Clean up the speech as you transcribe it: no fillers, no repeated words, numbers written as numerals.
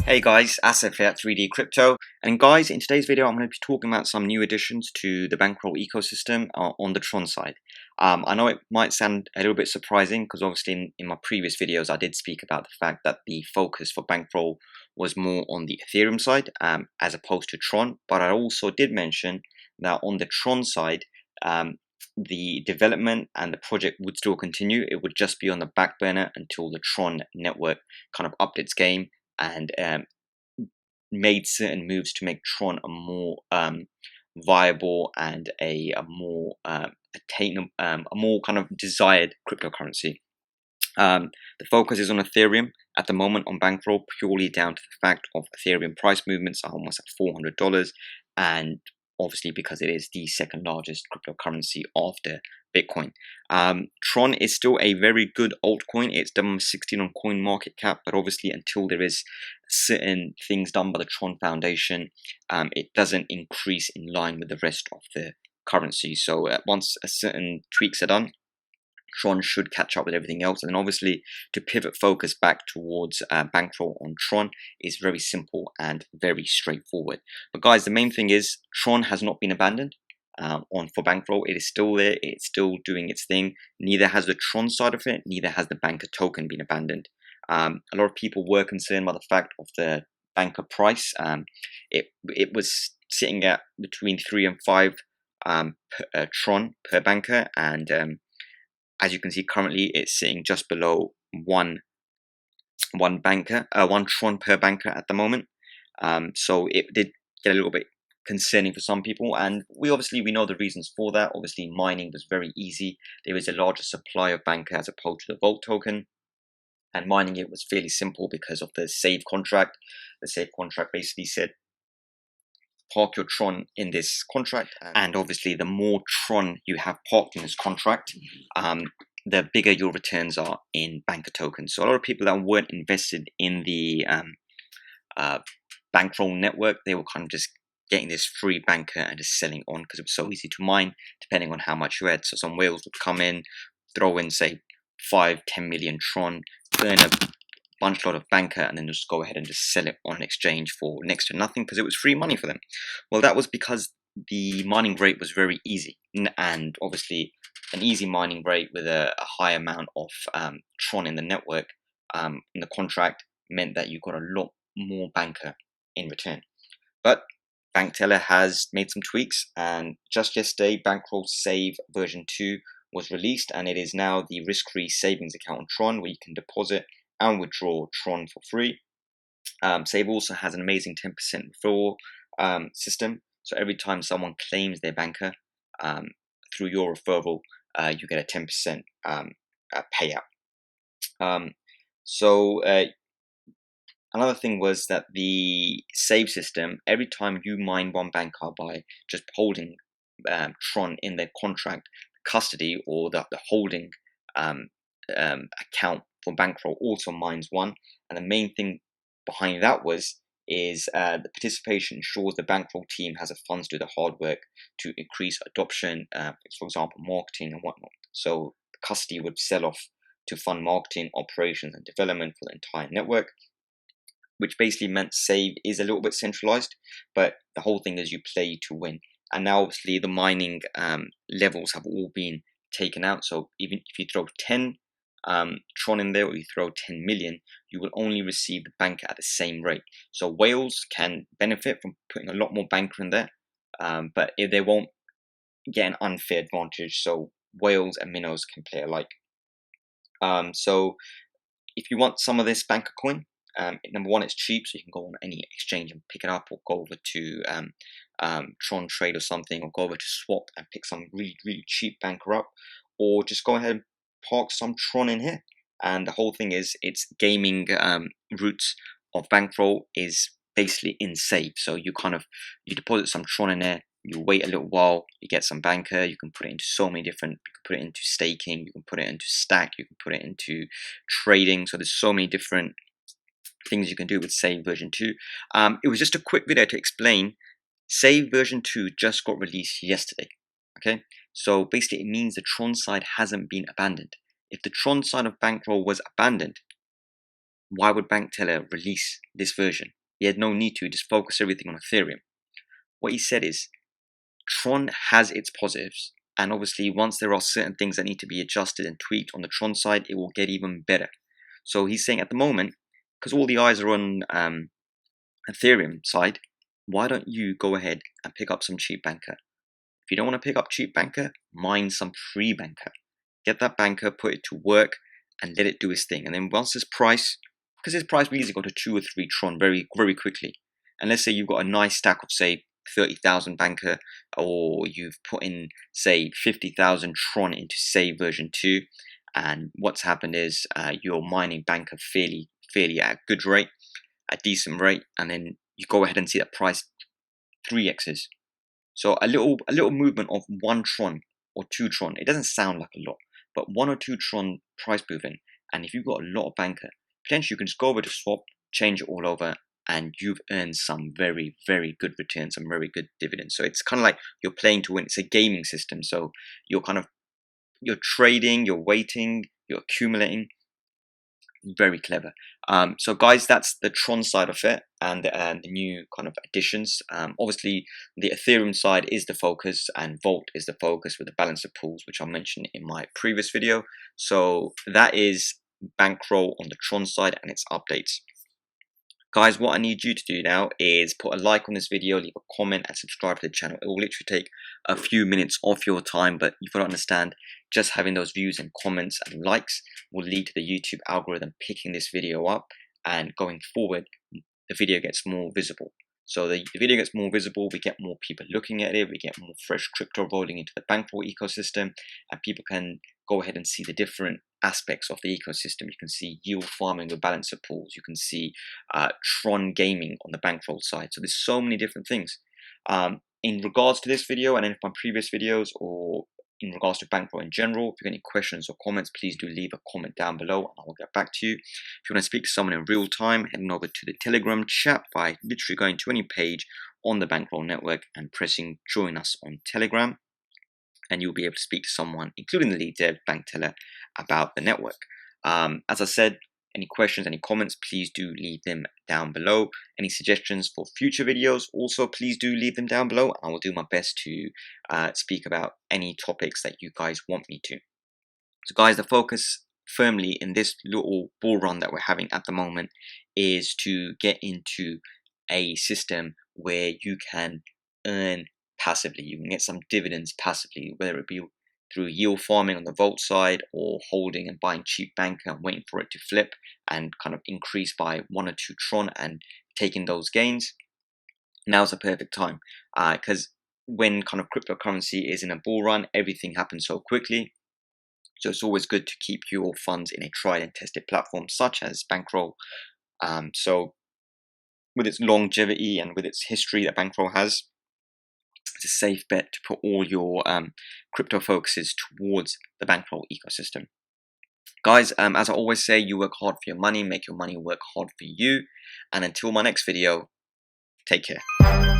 Hey guys, Asif here at 3D Crypto, and guys, in today's video I'm going to be talking about some new additions to the Bankroll ecosystem on the TRON side. I know it might sound a little bit surprising because obviously in my previous videos I did speak about the fact that the focus for Bankroll was more on the Ethereum side as opposed to TRON, but I also did mention that on the TRON side the development and the project would still continue. It would just be on the back burner until the TRON network kind of upped its game and made certain moves to make TRON a more viable and a more attainable, a more kind of desired cryptocurrency. The focus is on Ethereum at the moment on Bankroll, purely down to the fact of Ethereum price movements are almost at $400, and obviously because it is the second largest cryptocurrency after Bitcoin. TRON is still a very good altcoin. It's done 16 on coin market cap, but obviously until there is certain things done by the TRON Foundation, it doesn't increase in line with the rest of the currency. So once a certain tweaks are done, TRON should catch up with everything else. And then obviously to pivot focus back towards Bankroll on TRON is very simple and very straightforward. But guys, the main thing is TRON has not been abandoned for Bankroll. It is still there. It's still doing its thing. Neither has the TRON side of it. Neither has the Banker token been abandoned. A lot of people were concerned by the fact of the Banker price. It was sitting at between 3 and 5 TRON per Banker, and as you can see, currently it's sitting just below one TRON per Banker at the moment. So it did get a little bit concerning for some people, and we know the reasons for that. Obviously, mining was very easy. There is a larger supply of Banker as opposed to the Vault token, and mining it was fairly simple because of the save contract. The save contract basically said, park your TRON in this contract, and obviously the more TRON you have parked in this contract, the bigger your returns are in Banker tokens. So a lot of people that weren't invested in the Bankroll network, they were kind of just getting this free Banker and just selling on because it was so easy to mine depending on how much you had. So some whales would come in, throw in say 5-10 million TRON, earn a lot of Banker, and then just go ahead and just sell it on an exchange for next to nothing because it was free money for them. Well, that was because the mining rate was very easy, and obviously an easy mining rate with a high amount of TRON in the network in the contract meant that you got a lot more Banker in return. But Bankteller has made some tweaks, and just yesterday Bankroll Save version 2 was released, and it is now the risk-free savings account on TRON where you can deposit and withdraw TRON for free. Save also has an amazing 10% referral system. So every time someone claims their Banker through your referral, you get a 10% payout. Another thing was that the Save system, every time you mine one Banker by just holding TRON in their contract, custody or the holding account for Bankroll also mines one. And the main thing behind that is the participation ensures the Bankroll team has the funds to do the hard work to increase adoption, for example, marketing and whatnot. So the custody would sell off to fund marketing, operations, and development for the entire network, which basically meant Save is a little bit centralized, but the whole thing is you play to win. And now obviously the mining levels have all been taken out. So even if you throw 10 TRON in there, or you throw 10 million, you will only receive the Banker at the same rate. So whales can benefit from putting a lot more Banker in there, but if they won't get an unfair advantage. So whales and minnows can play alike. So if you want some of this Banker coin, number one, it's cheap, so you can go on any exchange and pick it up, or go over to TRON Trade or something, or go over to Swap and pick some really cheap Banker up, or just go ahead and park some TRON in here. And the whole thing is, its gaming roots of Bankroll is basically in Save. So you deposit some TRON in there, you wait a little while, you get some Banker, you can put it into so many different, you can put it into staking, you can put it into stack, you can put it into trading. So there's so many different things you can do with Save version 2. It was just a quick video to explain. Save version 2 just got released yesterday. Okay, so basically it means the TRON side hasn't been abandoned. If the TRON side of Bankroll was abandoned, why would Bankteller release this version? He had no need to just focus everything on Ethereum. What he said is, Tron has its positives, and obviously once there are certain things that need to be adjusted and tweaked on the Tron side, it will get even better. So he's saying at the moment, because all the eyes are on Ethereum side, why don't you go ahead and pick up some cheap banker? If you don't want to pick up cheap banker, mine some free banker. Get that banker, put it to work, and let it do its thing. And then once this price, because this price will easily go to 2 or 3 Tron very, very quickly. And let's say you've got a nice stack of, say, 30,000 banker, or you've put in, say, 50,000 Tron into Save version 2. And what's happened is you're mining banker fairly at a good rate, a decent rate, and then you go ahead and see that price 3x's. So a little movement of 1 Tron or 2 Tron, it doesn't sound like a lot, but 1 or 2 Tron price movement, and if you've got a lot of banker, potentially you can just go over to swap, change it all over, and you've earned some very, very good returns, some very good dividends. So it's kind of like you're playing to win. It's a gaming system. So you're trading, you're waiting, you're accumulating. Very clever. So guys, that's the Tron side of it, and the new kind of additions. Obviously the Ethereum side is the focus, and Vault is the focus with the balance of pools, which I mentioned in my previous video. So that is Bankroll on the Tron side and its updates. Guys, what I need you to do now is put a like on this video, leave a comment, and subscribe to the channel. It will literally take a few minutes off your time, but you've got to understand, just having those views and comments and likes will lead to the YouTube algorithm picking this video up, and going forward, the video gets more visible. So the video gets more visible, we get more people looking at it, we get more fresh crypto rolling into the Bankroll ecosystem, and people can go ahead and see the different aspects of the ecosystem. You can see yield farming with balancer pools, you can see Tron gaming on the Bankroll side. So there's so many different things. In regards to this video and in my previous videos, or in regards to Bankroll in general, if you've got any questions or comments, please do leave a comment down below and I will get back to you. If you want to speak to someone in real time, heading over to the Telegram chat by literally going to any page on the Bankroll network and pressing join us on Telegram, and you'll be able to speak to someone, including the lead dev, bank teller, about the network. As I said, any questions, any comments, please do leave them down below. Any suggestions for future videos, also please do leave them down below. I will do my best to speak about any topics that you guys want me to. So guys, the focus firmly in this little bull run that we're having at the moment is to get into a system where you can earn passively. You can get some dividends passively, whether it be through yield farming on the Vault side, or holding and buying cheap banker and waiting for it to flip and kind of increase by 1 or 2 Tron and taking those gains. Now's the perfect time, because when kind of cryptocurrency is in a bull run, everything happens so quickly. So it's always good to keep your funds in a tried and tested platform such as Bankroll. So with its longevity and with its history that Bankroll has, it's a safe bet to put all your crypto focuses towards the Bankroll ecosystem. Guys, as I always say, you work hard for your money, make your money work hard for you. And until my next video, take care.